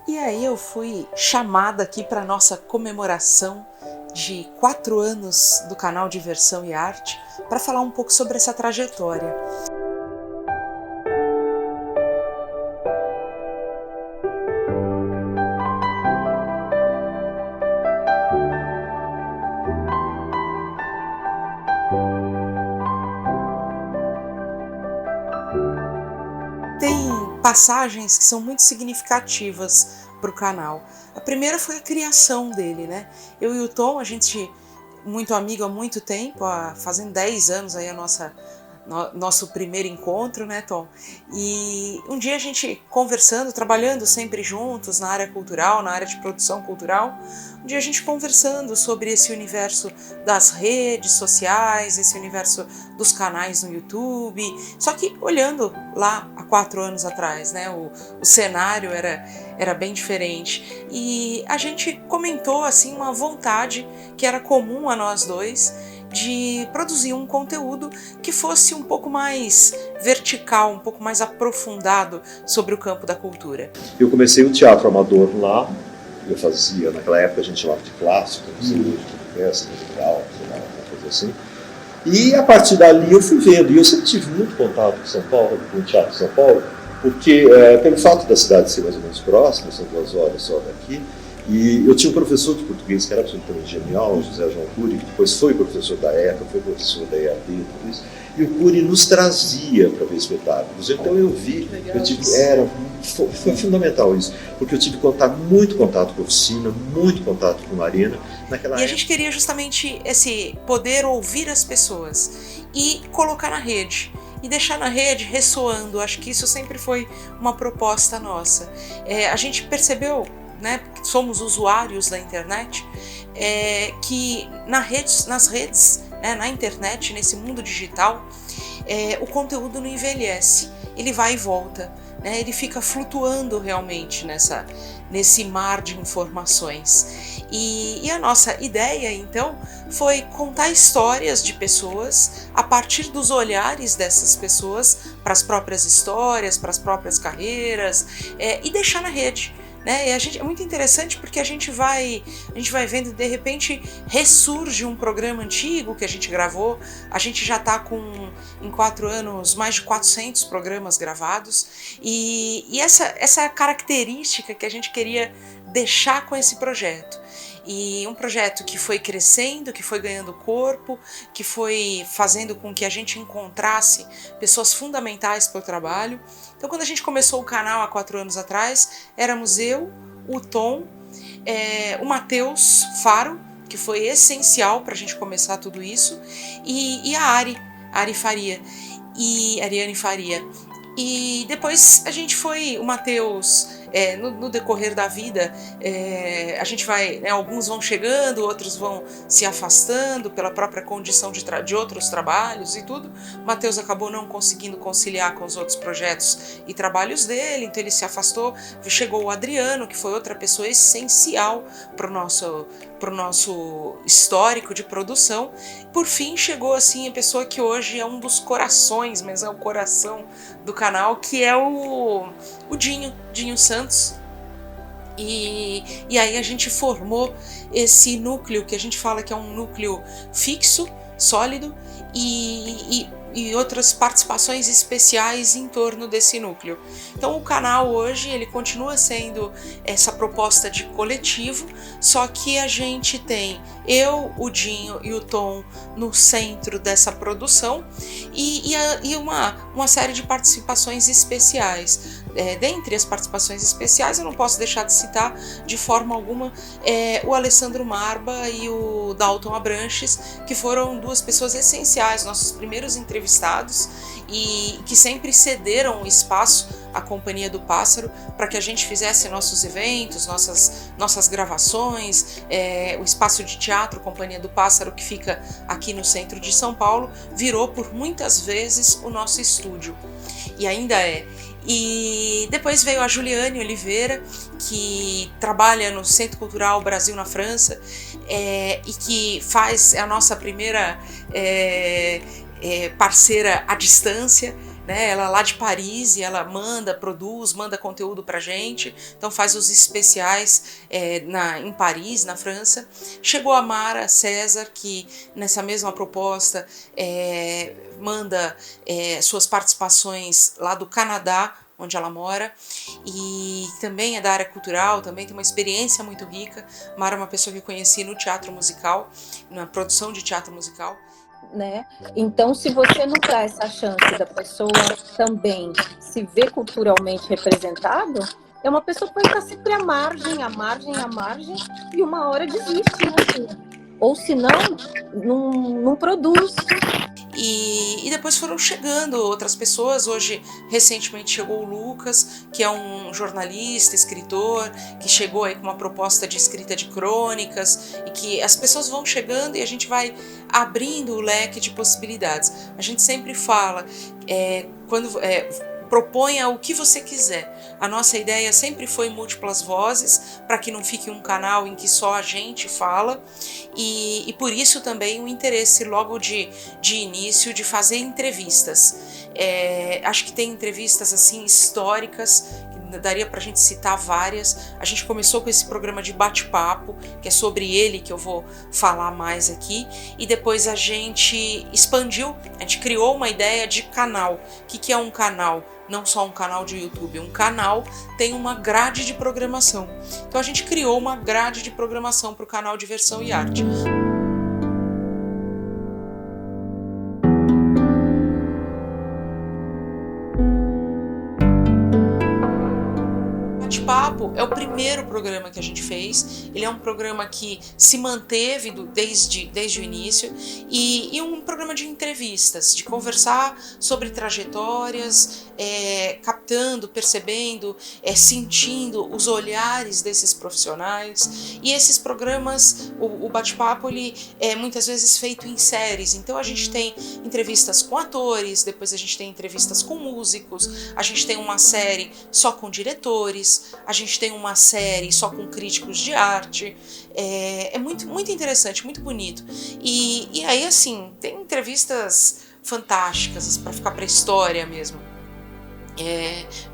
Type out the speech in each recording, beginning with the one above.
E aí eu fui chamada aqui para nossa comemoração de 4 anos do canal Diversão e Arte para falar um pouco sobre essa trajetória. Tem passagens que são muito significativas para o canal. A primeira foi a criação dele, né? Eu e o Tom, a gente muito amigo há muito tempo, fazendo 10 anos aí nosso primeiro encontro, né, Tom? E um dia a gente conversando, trabalhando sempre juntos na área cultural, na área de produção cultural, um dia a gente conversando sobre esse universo das redes sociais, esse universo dos canais no YouTube, só que olhando lá há 4 anos atrás, né, o cenário era bem diferente. E a gente comentou assim uma vontade que era comum a nós dois, de produzir um conteúdo que fosse um pouco mais vertical, um pouco mais aprofundado sobre o campo da cultura. Eu comecei o teatro amador lá, eu fazia, naquela época a gente chamava de clássico, de peça, musical, uma coisa assim. E a partir dali eu fui vendo, e eu sempre tive muito contato com São Paulo, com o Teatro de São Paulo, porque pelo fato da cidade ser mais ou menos próxima, são 2 horas só daqui, e eu tinha um professor de português que era absolutamente genial, José João Cury, que depois foi professor da ECA, foi professor da EAD, tudo isso, e o Cury nos trazia para ver espetáculos. Então eu vi, foi fundamental isso, porque eu tive muito contato com a oficina, muito contato com a arena. E a gente queria justamente esse poder ouvir as pessoas e colocar na rede. E deixar na rede ressoando. Acho que isso sempre foi uma proposta nossa. A gente percebeu, né, porque somos usuários da internet, que nas redes, né, na internet, nesse mundo digital, o conteúdo não envelhece, ele vai e volta, né, ele fica flutuando realmente nesse mar de informações. E a nossa ideia, então, foi contar histórias de pessoas a partir dos olhares dessas pessoas para as próprias histórias, para as próprias carreiras, e deixar na rede. Né? E é muito interessante porque a gente vai vendo, de repente ressurge um programa antigo que a gente gravou. A gente já está em 4 anos, mais de 400 programas gravados, e essa é a característica que a gente queria deixar com esse projeto. E um projeto que foi crescendo, que foi ganhando corpo, que foi fazendo com que a gente encontrasse pessoas fundamentais para o trabalho. Então, quando a gente começou o canal há 4 anos atrás, éramos eu, o Tom, o Matheus Faro, que foi essencial para a gente começar tudo isso, e a Ariane Faria. E depois a gente foi, o Matheus, no decorrer da vida, a gente vai, né, alguns vão chegando, outros vão se afastando pela própria condição de outros trabalhos e tudo. O Matheus acabou não conseguindo conciliar com os outros projetos e trabalhos dele, então ele se afastou. Chegou o Adriano, que foi outra pessoa essencial para o nosso histórico de produção. Por fim, chegou assim a pessoa que hoje é um dos corações, mas é o coração do canal, que é o Dinho Santos. E aí a gente formou esse núcleo, que a gente fala que é um núcleo fixo, sólido, e outras participações especiais em torno desse núcleo. Então o canal hoje ele continua sendo essa proposta de coletivo, só que a gente tem eu, o Dinho e o Tom no centro dessa produção, e uma série de participações especiais. Dentre as participações especiais, eu não posso deixar de citar de forma alguma o Alessandro Marba e o Dalton Abranches, que foram 2 pessoas essenciais, nossos primeiros entrevistados, e que sempre cederam o espaço à Companhia do Pássaro para que a gente fizesse nossos eventos, nossas gravações. O espaço de teatro Companhia do Pássaro, que fica aqui no centro de São Paulo, virou por muitas vezes o nosso estúdio, e ainda é. E depois veio a Juliane Oliveira, que trabalha no Centro Cultural Brasil na França, e que é a nossa primeira parceira à distância. né? Ela é lá de Paris e ela manda conteúdo pra gente, então faz os especiais em Paris, na França. Chegou a Mara César, que nessa mesma proposta manda suas participações lá do Canadá, onde ela mora, e também é da área cultural, também tem uma experiência muito rica. Mara é uma pessoa que eu conheci no teatro musical, na produção de teatro musical. Né? Então, se você não dá essa chance da pessoa também se ver culturalmente representado, é uma pessoa que vai estar sempre à margem, e uma hora desiste, né? Ou se não produz. E depois foram chegando outras pessoas. Hoje, recentemente, chegou o Lucas, que é um jornalista, escritor, que chegou aí com uma proposta de escrita de crônicas, e que as pessoas vão chegando e a gente vai abrindo o leque de possibilidades. A gente sempre fala, proponha o que você quiser. A nossa ideia sempre foi múltiplas vozes, para que não fique um canal em que só a gente fala, e por isso também o interesse logo de início de fazer entrevistas. Acho que tem entrevistas assim históricas, daria pra gente citar várias. A gente começou com esse programa de bate-papo, que é sobre ele que eu vou falar mais aqui, e depois a gente expandiu, a gente criou uma ideia de canal. O que é um canal? Não só um canal de YouTube, um canal tem uma grade de programação. Então a gente criou uma grade de programação para o canal Diversão e Arte. Bate-Papo é o primeiro programa que a gente fez. Ele é um programa que se manteve desde o início, e um programa de entrevistas, de conversar sobre trajetórias, captando, percebendo, sentindo os olhares desses profissionais. E esses programas, o Bate-Papo, ele é muitas vezes feito em séries. Então a gente tem entrevistas com atores, depois a gente tem entrevistas com músicos, a gente tem uma série só com diretores, a gente tem uma série só com críticos de arte. É muito, muito interessante, muito bonito. E aí, assim, tem entrevistas fantásticas para ficar para a história mesmo.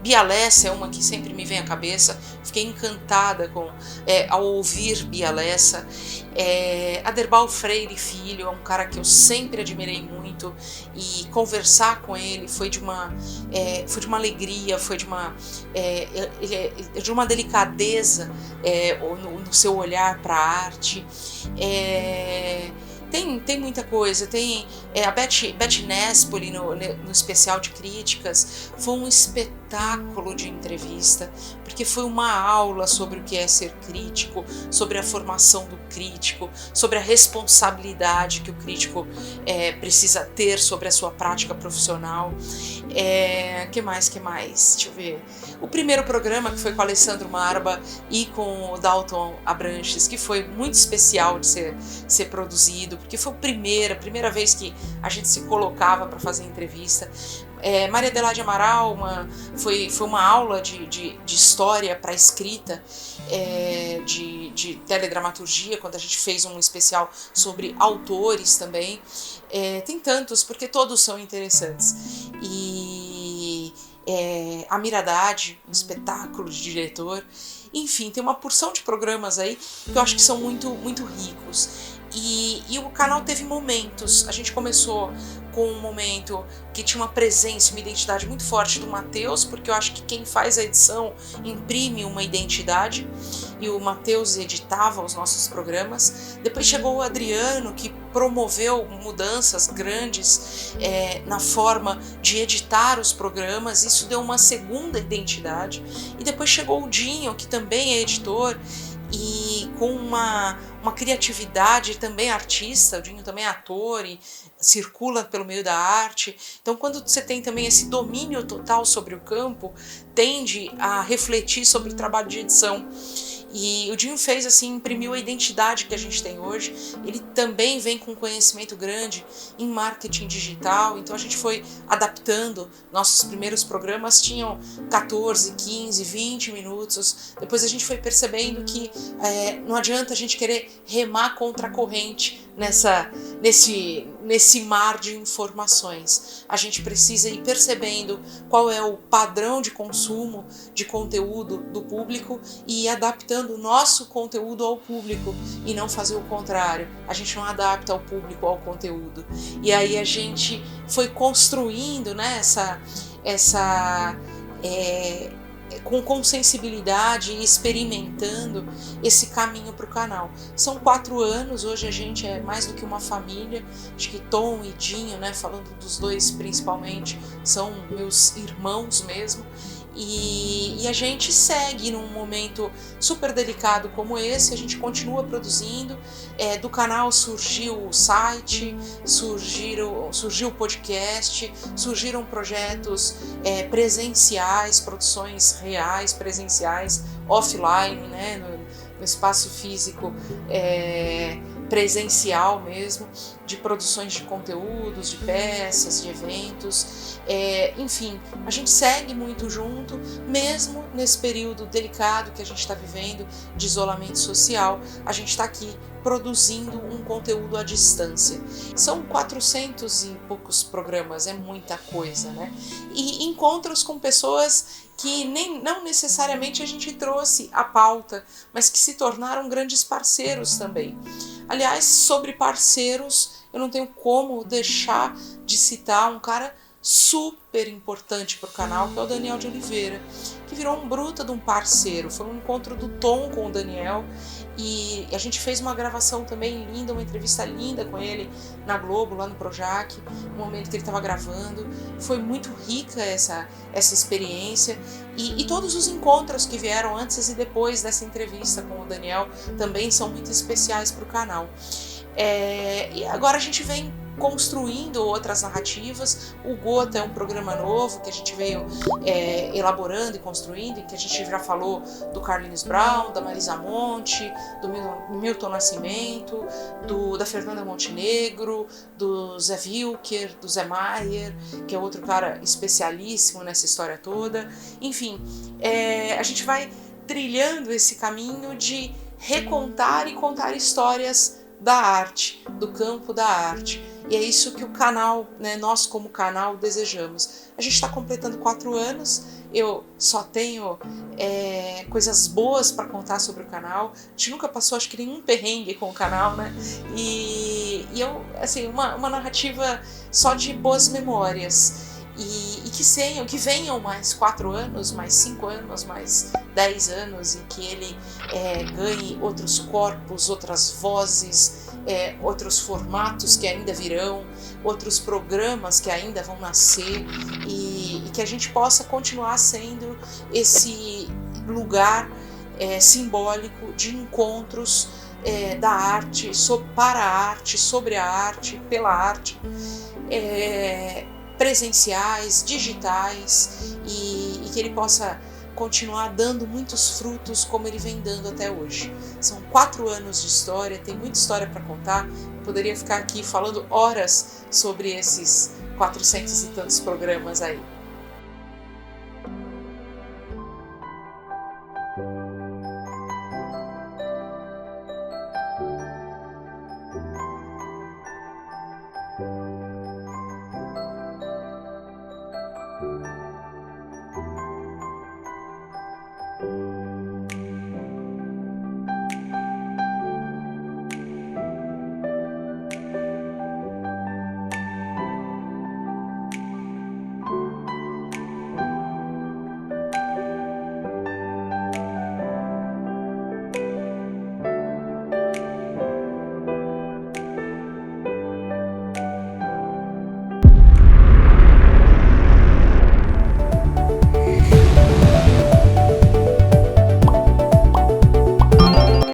Bia Lessa é uma que sempre me vem à cabeça. Fiquei encantada ao ouvir Bia Lessa. Aderbal Freire Filho é um cara que eu sempre admirei muito, e conversar com ele foi de uma alegria, foi de uma delicadeza no seu olhar para a arte. Tem muita coisa. Tem a Beth Nespoli no especial de críticas. Foi um espetáculo de entrevista, porque foi uma aula sobre o que é ser crítico, sobre a formação do crítico, sobre a responsabilidade que o crítico precisa ter sobre a sua prática profissional. Que mais? Deixa eu ver. O primeiro programa, que foi com o Alessandro Marba e com o Dalton Abranches, que foi muito especial de ser produzido, porque foi a primeira vez que a gente se colocava para fazer entrevista. Maria Adelaide Amaral foi uma aula de história para escrita, de teledramaturgia, quando a gente fez um especial sobre autores também. Tem tantos, porque todos são interessantes. E Amir Haddad, um espetáculo de diretor. Enfim, tem uma porção de programas aí que eu acho que são muito, muito ricos. E o canal teve momentos. A gente começou com um momento que tinha uma presença, uma identidade muito forte do Matheus, porque eu acho que quem faz a edição imprime uma identidade, e o Matheus editava os nossos programas. Depois chegou o Adriano, que promoveu mudanças grandes na forma de editar os programas. Isso deu uma segunda identidade. E depois chegou o Dinho, que também é editor, e com uma criatividade, também artista. O Dinho também é ator e circula pelo meio da arte. Então, quando você tem também esse domínio total sobre o campo, tende a refletir sobre o trabalho de edição. E o Dinho fez assim, imprimiu a identidade que a gente tem hoje. Ele também vem com conhecimento grande em marketing digital, então a gente foi adaptando. Nossos primeiros programas tinham 14, 15, 20 minutos. Depois a gente foi percebendo que não adianta a gente querer remar contra a corrente nesse mar de informações. A gente precisa ir percebendo qual é o padrão de consumo de conteúdo do público e ir adaptando o nosso conteúdo ao público e não fazer o contrário. A gente não adapta o público ao conteúdo. E aí a gente foi construindo, né, com sensibilidade e experimentando esse caminho para o canal. São 4 anos, hoje a gente é mais do que uma família. Acho que Tom e Dinho, né, falando dos dois principalmente, são meus irmãos mesmo. E a gente segue num momento super delicado como esse, a gente continua produzindo. Do canal surgiu o site, surgiu o podcast, surgiram projetos presenciais, produções reais, presenciais, offline, né, no espaço físico, presencial mesmo, de produções de conteúdos, de peças, de eventos. Enfim, a gente segue muito junto, mesmo nesse período delicado que a gente está vivendo de isolamento social. A gente está aqui produzindo um conteúdo à distância. São 400 e poucos programas, é muita coisa, né? E encontros com pessoas que não necessariamente a gente trouxe à pauta, mas que se tornaram grandes parceiros também. Aliás, sobre parceiros, eu não tenho como deixar de citar um cara super importante para o canal, que é o Daniel de Oliveira, que virou um bruta de um parceiro. Foi um encontro do Tom com o Daniel e a gente fez uma gravação também linda, uma entrevista linda com ele na Globo, lá no Projac, no momento que ele estava gravando. Foi muito rica essa experiência e todos os encontros que vieram antes e depois dessa entrevista com o Daniel também são muito especiais para o canal. E agora a gente vem construindo outras narrativas. O Gota é um programa novo que a gente veio elaborando e construindo, em que a gente já falou do Carlinhos Brown, da Marisa Monte, do Milton Nascimento, da Fernanda Montenegro, do Zé Wilker, do Zé Maier, que é outro cara especialíssimo nessa história toda. Enfim, a gente vai trilhando esse caminho de recontar e contar histórias da arte, do campo da arte. E é isso que o canal, né, nós como canal desejamos. A gente está completando 4 anos, eu só tenho coisas boas para contar sobre o canal. A gente nunca passou, acho que nenhum perrengue com o canal, né? E eu, assim, uma narrativa só de boas memórias. E que venham mais 4 anos, mais 5 anos, mais 10 anos, e que ele ganhe outros corpos, outras vozes, outros formatos que ainda virão, outros programas que ainda vão nascer, e que a gente possa continuar sendo esse lugar simbólico de encontros da arte, para a arte, sobre a arte, pela arte, presenciais, digitais, e que ele possa continuar dando muitos frutos como ele vem dando até hoje. São 4 anos de história, tem muita história para contar. Eu poderia ficar aqui falando horas sobre esses 400 e tantos programas aí.